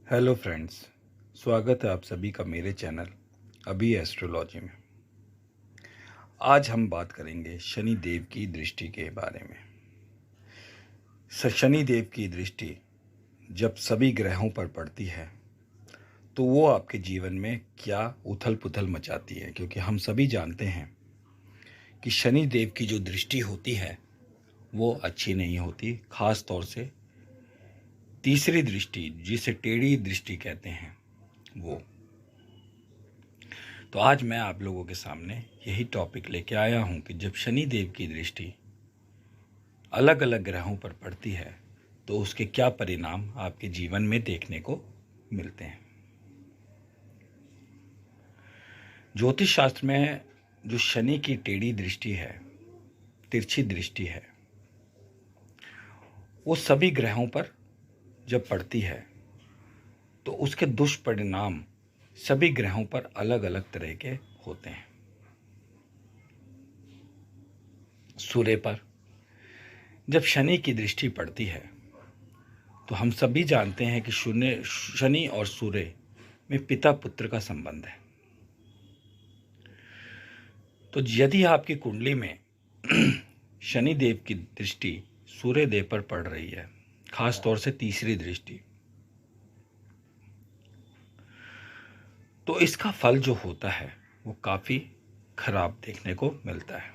Hello friends. स्वागत है आप सभी का मेरे चैनल अभी एस्ट्रोलॉजी में। आज हम बात करेंगे शनि देव की दृष्टि के बारे में। शनि देव की दृष्टि जब सभी ग्रहों पर पड़ती है तो वो आपके जीवन में क्या उथल पुथल मचाती है, क्योंकि हम सभी जानते हैं कि शनि देव की जो दृष्टि होती है वो अच्छी नहीं होती। खास तौर से तीसरी दृष्टि, जिसे टेढ़ी दृष्टि कहते हैं, वो। तो आज मैं आप लोगों के सामने यही टॉपिक लेके आया हूं कि जब शनि देव की दृष्टि अलग अलग ग्रहों पर पड़ती है तो उसके क्या परिणाम आपके जीवन में देखने को मिलते हैं। ज्योतिष शास्त्र में जो शनि की टेढ़ी दृष्टि है, तिरछी दृष्टि है, वो सभी ग्रहों पर जब पड़ती है तो उसके दुष्परिणाम सभी ग्रहों पर अलग अलग तरह के होते हैं। सूर्य पर जब शनि की दृष्टि पड़ती है तो हम सभी जानते हैं कि शनि और सूर्य में पिता पुत्र का संबंध है। तो यदि आपकी कुंडली में शनि देव की दृष्टि सूर्य देव पर पड़ रही है, खास तौर से तीसरी दृष्टि, तो इसका फल जो होता है वो काफी खराब देखने को मिलता है।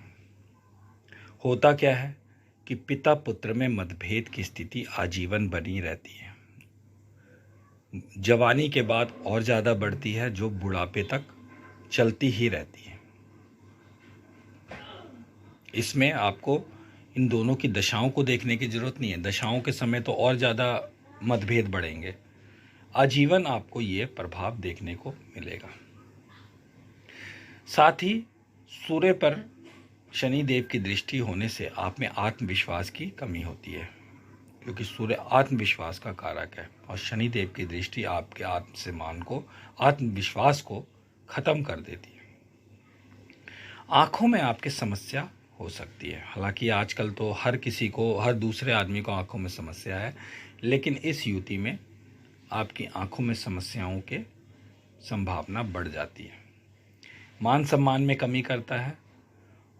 होता क्या है कि पिता पुत्र में मतभेद की स्थिति आजीवन बनी रहती है। जवानी के बाद और ज्यादा बढ़ती है, जो बुढ़ापे तक चलती ही रहती है। इसमें आपको इन दोनों की दशाओं को देखने की जरूरत नहीं है। दशाओं के समय तो और ज़्यादा मतभेद बढ़ेंगे। आजीवन आपको ये प्रभाव देखने को मिलेगा। साथ ही सूर्य पर शनि देव की दृष्टि होने से आप में आत्मविश्वास की कमी होती है, क्योंकि सूर्य आत्मविश्वास का कारक है और शनि देव की दृष्टि आपके आत्मसम्मान को, आत्मविश्वास को खत्म कर देती है। आंखों में आपके समस्या हो सकती है। हालांकि आजकल तो हर किसी को, हर दूसरे आदमी को आंखों में समस्या है, लेकिन इस युति में आपकी आंखों में समस्याओं के संभावना बढ़ जाती है। मान सम्मान में कमी करता है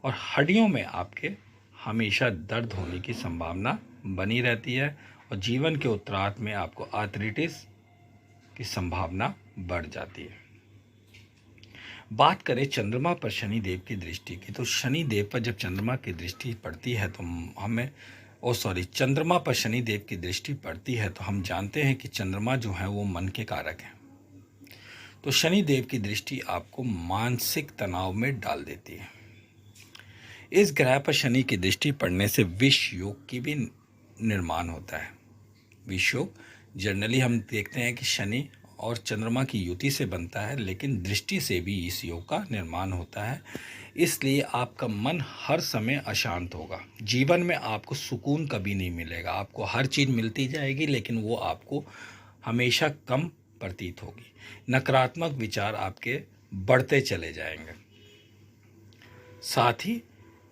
और हड्डियों में आपके हमेशा दर्द होने की संभावना बनी रहती है और जीवन के उत्तरार्ध में आपको आर्थराइटिस की संभावना बढ़ जाती है। बात करें चंद्रमा पर शनि देव की दृष्टि की, तो शनि देव पर जब चंद्रमा की दृष्टि पड़ती है तो चंद्रमा पर शनि देव की दृष्टि पड़ती है तो हम जानते हैं कि चंद्रमा जो है वो मन के कारक है। तो शनि देव की दृष्टि आपको मानसिक तनाव में डाल देती है। इस ग्रह पर शनि की दृष्टि पड़ने से विष योग की भी निर्माण होता है। विष योग जनरली हम देखते हैं कि शनि और चंद्रमा की युति से बनता है, लेकिन दृष्टि से भी इस योग का निर्माण होता है। इसलिए आपका मन हर समय अशांत होगा। जीवन में आपको सुकून कभी नहीं मिलेगा। आपको हर चीज़ मिलती जाएगी, लेकिन वो आपको हमेशा कम प्रतीत होगी। नकारात्मक विचार आपके बढ़ते चले जाएंगे। साथ ही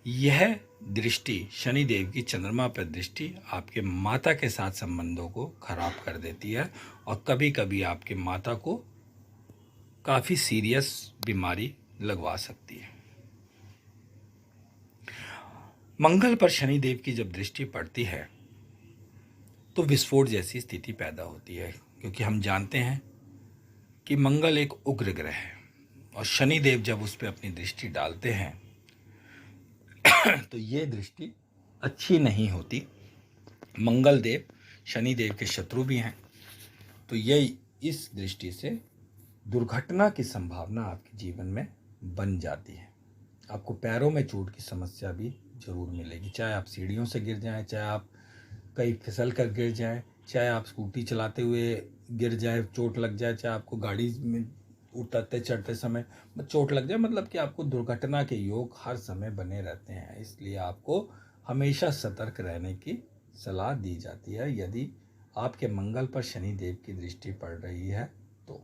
यह दृष्टि, शनि देव की चंद्रमा पर दृष्टि, आपके माता के साथ संबंधों को खराब कर देती है और कभी कभी आपके माता को काफ़ी सीरियस बीमारी लगवा सकती है। मंगल पर शनि देव की जब दृष्टि पड़ती है तो विस्फोट जैसी स्थिति पैदा होती है, क्योंकि हम जानते हैं कि मंगल एक उग्र ग्रह है और शनि देव जब उस पर अपनी दृष्टि डालते हैं तो ये दृष्टि अच्छी नहीं होती। मंगल देव शनि देव के शत्रु भी हैं, तो ये इस दृष्टि से दुर्घटना की संभावना आपके जीवन में बन जाती है। आपको पैरों में चोट की समस्या भी जरूर मिलेगी, चाहे आप सीढ़ियों से गिर जाएं, चाहे आप कहीं फिसल कर गिर जाएं, चाहे आप स्कूटी चलाते हुए गिर जाए, चोट लग जाए, चाहे आपको गाड़ी में उतरते चढ़ते समय चोट लग जाए, मतलब कि आपको दुर्घटना के योग हर समय बने रहते हैं। इसलिए आपको हमेशा सतर्क रहने की सलाह दी जाती है यदि आपके मंगल पर शनि देव की दृष्टि पड़ रही है तो।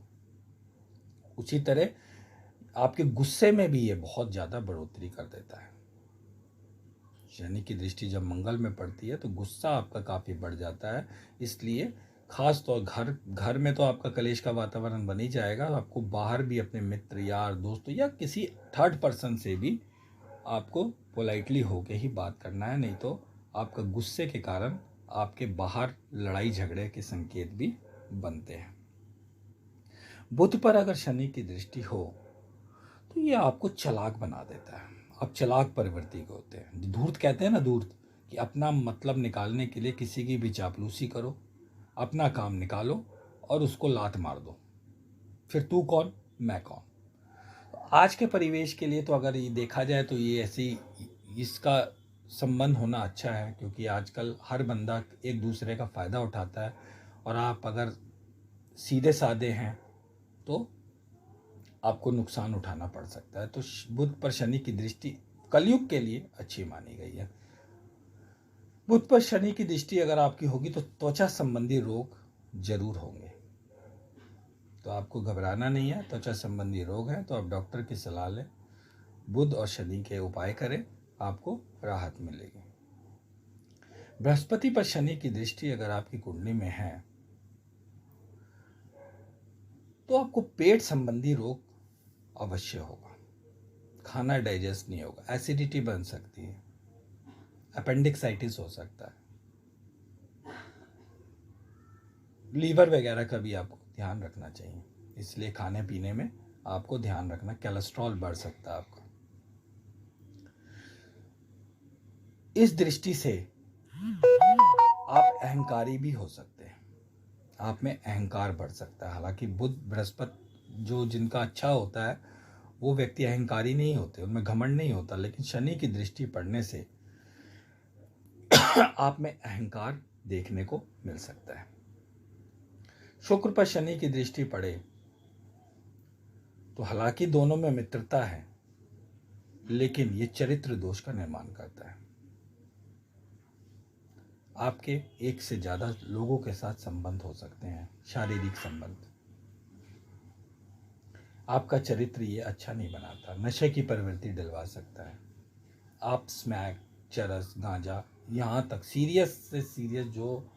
उसी तरह आपके गुस्से में भी ये बहुत ज़्यादा बढ़ोतरी कर देता है। शनि की दृष्टि जब मंगल में पड़ती है तो गुस्सा आपका काफ़ी बढ़ जाता है। इसलिए खास तौर घर में तो आपका कलेश का वातावरण बन ही जाएगा, आपको बाहर भी अपने मित्र यार दोस्तों या किसी थर्ड पर्सन से भी आपको पोलाइटली होके ही बात करना है, नहीं तो आपका गुस्से के कारण आपके बाहर लड़ाई झगड़े के संकेत भी बनते हैं। बुध पर अगर शनि की दृष्टि हो तो ये आपको चालाक बना देता है। आप चालाक प्रवृत्ति के होते हैं, धूर्त कहते हैं ना, धूर्त, कि अपना मतलब निकालने के लिए किसी की भी चापलूसी करो, अपना काम निकालो और उसको लात मार दो, फिर तू कौन मैं कौन। आज के परिवेश के लिए तो अगर ये देखा जाए तो ये ऐसी इसका संबंध होना अच्छा है, क्योंकि आजकल हर बंदा एक दूसरे का फ़ायदा उठाता है, और आप अगर सीधे साधे हैं तो आपको नुकसान उठाना पड़ सकता है। तो बुध पर शनि की दृष्टि कलयुग के लिए अच्छी मानी गई है। बुध पर शनि की दृष्टि अगर आपकी होगी तो त्वचा संबंधी रोग जरूर होंगे, तो आपको घबराना नहीं है। त्वचा संबंधी रोग है तो आप डॉक्टर की सलाह लें, बुध और शनि के उपाय करें, आपको राहत मिलेगी। बृहस्पति पर शनि की दृष्टि अगर आपकी कुंडली में है तो आपको पेट संबंधी रोग अवश्य होगा, खाना डाइजेस्ट नहीं होगा, एसिडिटी बन सकती है, अपेंडिक्साइटिस हो सकता है, लीवर वगैरह का भी आपको ध्यान रखना चाहिए। इसलिए खाने पीने में आपको ध्यान रखना, कोलेस्ट्रॉल बढ़ सकता है आपका। इस दृष्टि से आप अहंकारी भी हो सकते हैं, आप में अहंकार बढ़ सकता है। हालांकि बुध बृहस्पति जो जिनका अच्छा होता है वो व्यक्ति अहंकारी नहीं होते, उनमें घमंड नहीं होता, लेकिन शनि की दृष्टि पड़ने से आप में अहंकार देखने को मिल सकता है। शुक्र पर शनि की दृष्टि पड़े तो हालांकि दोनों में मित्रता है, लेकिन ये चरित्र दोष का निर्माण करता है। आपके एक से ज्यादा लोगों के साथ संबंध हो सकते हैं, शारीरिक संबंध। आपका चरित्र ये अच्छा नहीं बनाता, नशे की प्रवृत्ति दिलवा सकता है। आप स्मैक, चरस, गांजा, यहाँ तक सीरियस से सीरियस जो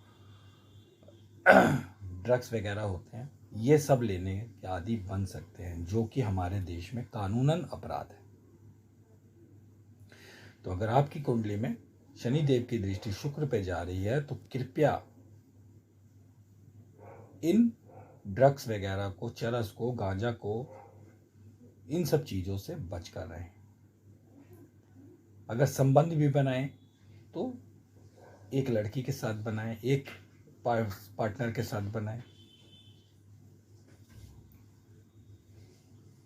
ड्रग्स वगैरह होते हैं ये सब लेने के आदि बन सकते हैं, जो कि हमारे देश में कानूनन अपराध है। तो अगर आपकी कुंडली में शनि देव की दृष्टि शुक्र पे जा रही है तो कृपया इन ड्रग्स वगैरह को, चरस को, गांजा को, इन सब चीज़ों से बच कर रहें। अगर संबंध भी बनाएं तो एक लड़की के साथ बनाएं, एक पार्टनर के साथ बनाएं,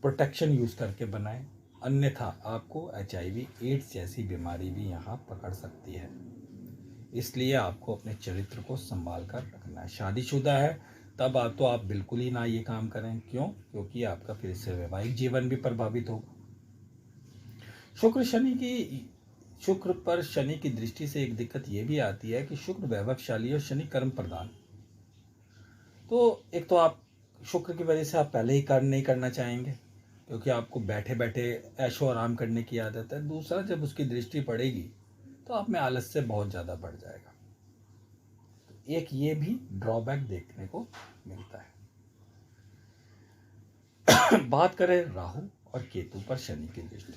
प्रोटेक्शन यूज करके बनाएं, अन्यथा आपको HIV एड्स जैसी बीमारी भी यहाँ पकड़ सकती है। इसलिए आपको अपने चरित्र को संभाल कर रखना है। शादीशुदा है तब आप बिल्कुल ही ना ये काम करें। क्यों? क्योंकि आपका फिर से वैवाहिक जीवन भी प्रभावित होगा। शुक्र पर शनि की दृष्टि से एक दिक्कत ये भी आती है कि शुक्र वैभवशाली और शनि कर्म प्रदान। तो एक तो आप शुक्र की वजह से आप पहले ही कर्म नहीं करना चाहेंगे, क्योंकि आपको बैठे बैठे ऐशो आराम करने की आदत है। दूसरा, जब उसकी दृष्टि पड़ेगी तो आप में आलस्य बहुत ज़्यादा बढ़ जाएगा। तो एक ये भी ड्रॉबैक देखने को मिलता है। बात करें राहु और केतु पर शनि की दृष्टि,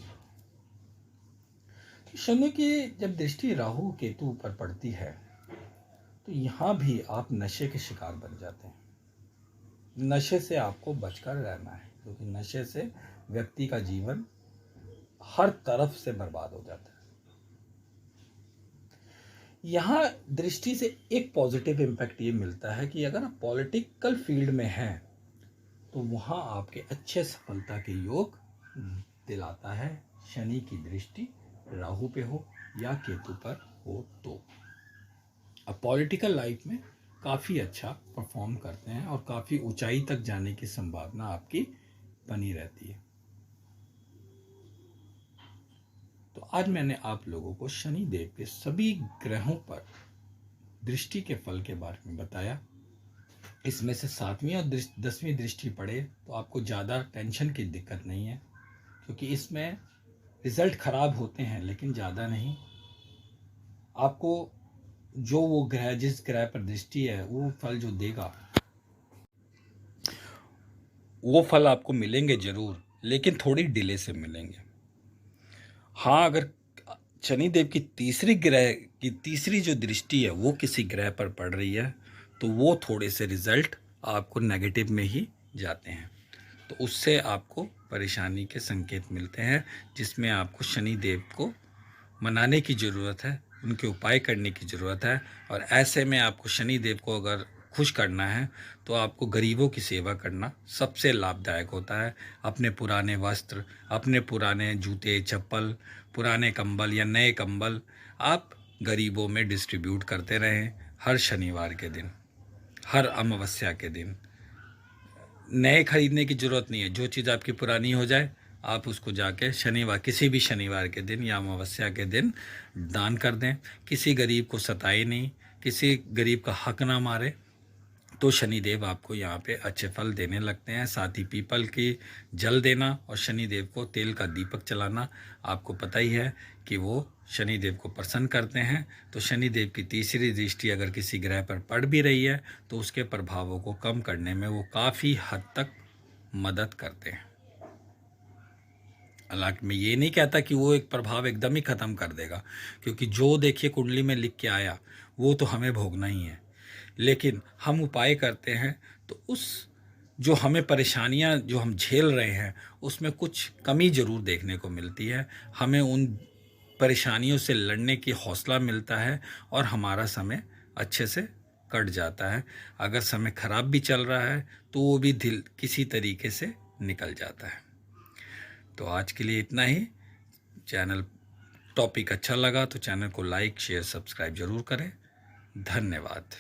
तो शनि की जब दृष्टि राहु केतु पर पड़ती है तो यहाँ भी आप नशे के शिकार बन जाते हैं। नशे से आपको बचकर रहना है, क्योंकि नशे से व्यक्ति का जीवन हर तरफ से बर्बाद हो जाता है। यहाँ दृष्टि से एक पॉजिटिव इम्पैक्ट ये मिलता है कि अगर आप पॉलिटिकल फील्ड में हैं तो वहाँ आपके अच्छे सफलता के योग दिलाता है, शनि की दृष्टि राहु पे हो या केतु पर हो तो। अब पॉलिटिकल लाइफ में काफ़ी अच्छा परफॉर्म करते हैं और काफ़ी ऊंचाई तक जाने की संभावना आपकी बनी रहती है। तो आज मैंने आप लोगों को शनि देव के सभी ग्रहों पर दृष्टि के फल के बारे में बताया। इसमें से 7वीं और 10वीं दृष्टि पड़े तो आपको ज़्यादा टेंशन की दिक्कत नहीं है, क्योंकि इसमें रिजल्ट खराब होते हैं लेकिन ज़्यादा नहीं। आपको जो वो ग्रह, जिस ग्रह पर दृष्टि है, वो फल जो देगा, वो फल आपको मिलेंगे जरूर, लेकिन थोड़ी डिले से मिलेंगे। हाँ, अगर शनिदेव की तीसरी ग्रह की तीसरी जो दृष्टि है वो किसी ग्रह पर पड़ रही है, तो वो थोड़े से रिजल्ट आपको नेगेटिव में ही जाते हैं। तो उससे आपको परेशानी के संकेत मिलते हैं, जिसमें आपको शनिदेव को मनाने की ज़रूरत है, उनके उपाय करने की ज़रूरत है। और ऐसे में आपको शनिदेव को अगर खुश करना है तो आपको गरीबों की सेवा करना सबसे लाभदायक होता है। अपने पुराने वस्त्र, अपने पुराने जूते चप्पल, पुराने कंबल या नए कंबल आप गरीबों में डिस्ट्रीब्यूट करते रहें हर शनिवार के दिन, हर अमावस्या के दिन। नए खरीदने की ज़रूरत नहीं है, जो चीज़ आपकी पुरानी हो जाए आप उसको जाके शनिवार, किसी भी शनिवार के दिन या अमावस्या के दिन दान कर दें। किसी गरीब को सताए नहीं, किसी गरीब का हक ना मारे, तो शनिदेव आपको यहाँ पे अच्छे फल देने लगते हैं। साथ ही पीपल की जल देना और शनिदेव को तेल का दीपक जलाना, आपको पता ही है कि वो शनिदेव को प्रसन्न करते हैं। तो शनिदेव की तीसरी दृष्टि अगर किसी ग्रह पर पड़ भी रही है तो उसके प्रभावों को कम करने में वो काफ़ी हद तक मदद करते हैं। हालांकि मैं ये नहीं कहता कि वो एक प्रभाव एकदम ही ख़त्म कर देगा, क्योंकि जो देखिए कुंडली में लिख के आया वो तो हमें भोगना ही है। लेकिन हम उपाय करते हैं तो उस जो हमें परेशानियां जो हम झेल रहे हैं उसमें कुछ कमी ज़रूर देखने को मिलती है। हमें उन परेशानियों से लड़ने की हौसला मिलता है और हमारा समय अच्छे से कट जाता है। अगर समय खराब भी चल रहा है तो वो भी दिल किसी तरीके से निकल जाता है। तो आज के लिए इतना ही। चैनल टॉपिक अच्छा लगा तो चैनल को लाइक शेयर सब्सक्राइब ज़रूर करें। धन्यवाद।